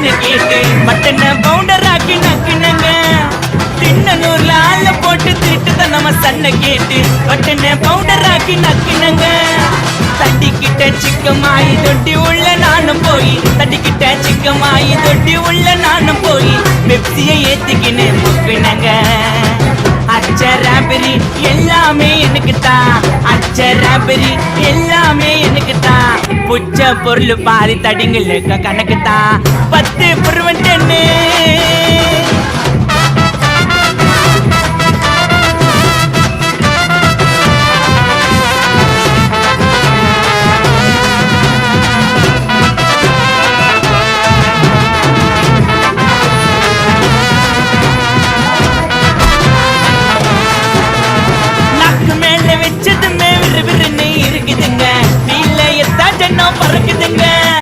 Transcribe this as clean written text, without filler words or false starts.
எதுக்குன்னு கேட்டு பட்டனை பவுண்டர் ஆக்கி நக்குனங்க. திண்ணனூர்ல ஆள போட்டு திட்டு நம்ம சண்டை கேட்டு பட்டனை பவுண்டர் ஆக்கி நக்குனங்க. தட்டிக்கிட்ட சிக்கமாயி தொட்டி உள்ள நானும் போய் தட்டிக்கிட்ட சிக்கமாயி தொட்டி உள்ள நானும் போய் பெப்சியை ஏத்திக்கின்னு முக்குனங்க. அச்சராபரி எல்லாமே எனக்கு தான், அச்சராபரி எல்லாமே எனக்கு தான். புச்ச பொருள் பாதி தடிங்களுக்கு கணக்கு தான் 10 புருவன்